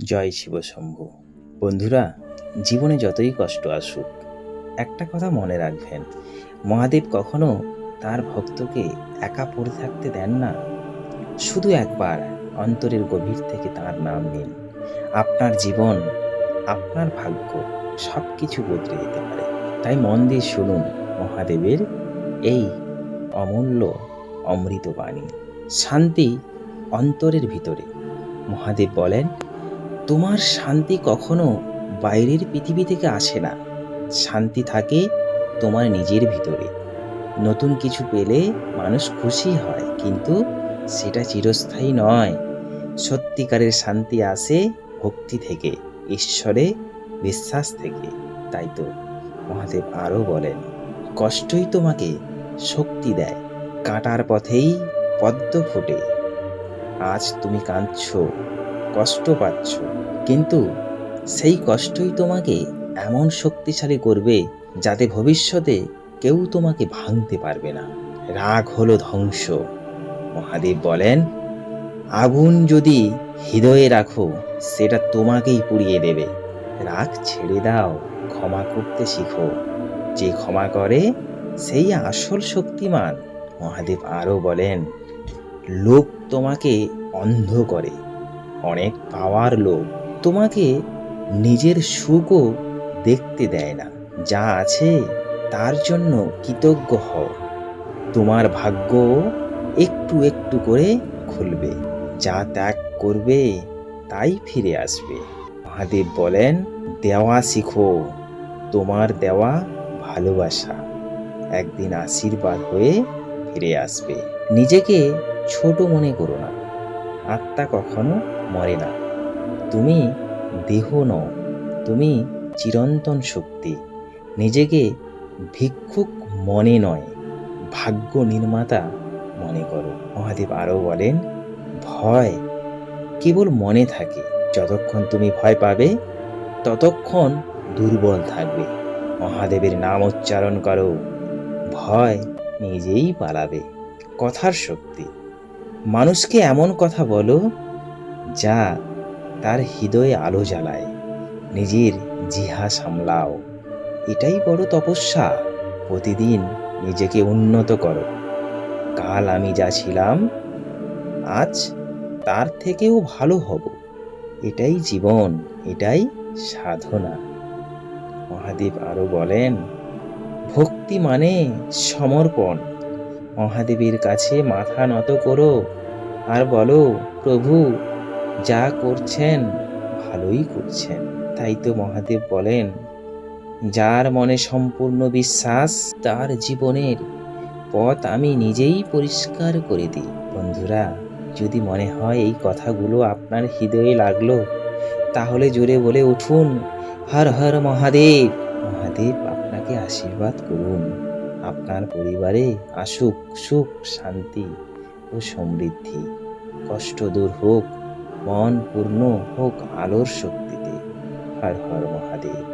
জয় শিব শম্ভু। বন্ধুরা, জীবনে যতই কষ্ট আসুক, একটা কথা মনে রাখবেন, মহাদেব কখনো তার ভক্তকে একা পড়ে থাকতে দেন না। শুধু একবার অন্তরের গভীর থেকে তার নাম নিন। আপনার জীবন, আপনার ভাগ্য সব কিছু বদলে যেতে পারে। তাই মন দিয়ে শুনুন মহাদেবের এই অমূল্য অমৃত বাণী। শান্তি অন্তরের ভিতরে। মহাদেব বলেন, তোমার শান্তি কখনো বাইরের পৃথিবী থেকে আসে না। শান্তি থাকে তোমার নিজের ভিতরে। নতুন কিছু পেলে মানুষ খুশি হয়, কিন্তু সেটা চিরস্থায়ী নয়। সত্যিকারের শান্তি আসে ভক্তি থেকে, ঈশ্বরে বিশ্বাস থেকে। তাই তো মহাদেব আরও বলেন, কষ্টই তোমাকে শক্তি দেয়, কাঁটার পথেই পদ্ম ফোটে। আজ তুমি কাঁদছো, কষ্ট পাচ্ছ, কিন্তু সেই কষ্টই তোমাকে এমন শক্তিশালী করবে যাতে ভবিষ্যতে কেউ তোমাকে ভাঙতে পারবে না। রাগ হলো ধ্বংস। মহাদেব বলেন, আগুন যদি হৃদয়ে রাখো, সেটা তোমাকেই পুড়িয়ে দেবে। রাগ ছেড়ে দাও, ক্ষমা করতে শিখো। যে ক্ষমা করে সেই আসল শক্তিমান। মহাদেব আরও বলেন, লোভ তোমাকে অন্ধ করে, অনেক পাওয়ার লোভ তোমাকে নিজের সুখও দেখতে দেয় না। যা আছে তার জন্য কৃতজ্ঞ হও। তোমার ভাগ্য একটু একটু করে খুলবে। যা ত্যাগ করবে তাই ফিরে আসবে। মহাদেব বলেন, দেওয়া শিখো। তোমার দেওয়া ভালোবাসা একদিন আশীর্বাদ হয়ে ফিরে আসবে। নিজেকে ছোট মনে করো না। আত্মা কখনো মরে না। তুমি দেহ নও, তুমি চিরন্তন শক্তি। নিজেকে ভিক্ষুক মনে নয়, ভাগ্য নির্মাতা মনে করো। মহাদেব আরও বলেন, ভয় কেবল মনে থাকে। যতক্ষণ তুমি ভয় পাবে, ততক্ষণ দুর্বল থাকবে। মহাদেবের নাম উচ্চারণ করো, ভয় নিজেই পালাবে। কথার শক্তি। মানুষকে এমন কথা বলো যা তার হৃদয়ে আলো জ্বালায়। নিজের জিহা সামলাও, এটাই বড় তপস্যা। প্রতিদিন নিজেকে উন্নত করো। কাল আমি যা ছিলাম, আজ তার থেকেও ভালো হব। এটাই জীবন, এটাই সাধনা। মহাদেব আরও বলেন, ভক্তি মানে সমর্পণ। মহাদেবের কাছে মাথা নত করো আর বলো, প্রভু যা করছেন ভালোই করছেন। তাই তো মহাদেব বলেন, যার মনে সম্পূর্ণ বিশ্বাস, তার জীবনের পথ আমি নিজেই পরিষ্কার করে দিই। বন্ধুরা, যদি মনে হয় এই কথাগুলো আপনার হৃদয়ে লাগলো, তাহলে জোরে বলে উঠুন, হর হর মহাদেব। মহাদেব আপনাকে আশীর্বাদ করুন। আপনার পরিবারে আসুক সুখ, শান্তি ও সমৃদ্ধি। কষ্ট দূর হোক, মন পূর্ণ হোক আলোর শক্তিতে। হর হর মহাদেব।